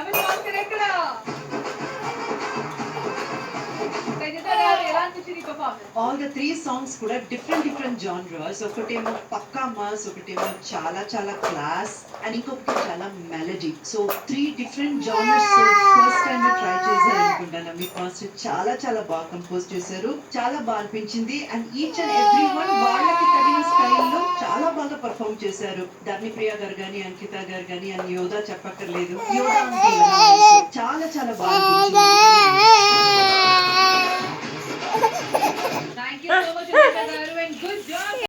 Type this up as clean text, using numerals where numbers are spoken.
అమిత్ భాస్కర్ ఎక్కడ? ఎలా అనిపించింది పర్ఫార్మెన్స్? ఆల్ ద 3 సాంగ్స్ కూడా డిఫరెంట్ జానర్స్. ఒకటేమో పక్కా మాస్, ఒకటేమో చాలా చాలా క్లాస్ అండ్ ఇంకొకటి చాలా melody. So 3 different genres first time try చేశారు అనుకుంటాను. అమిత్ మాస్టర్ చాలా చాలా బాగా కంపోజ్ చేశారు. చాలా బాగా అనిపించింది and each and every one వాళ్ళకి తగిన స్టైల్లో చాలా బాగా పర్ఫామ్ చేశారు. ధర్నిప్రియ గారు గాని, అంకిత గారు గాని అండ్ యోధా చెప్పక్కర్లేదు. యోధా చాలా చాలా బాగా అనిపించింది. Thank you so much, Amita garu, and good job.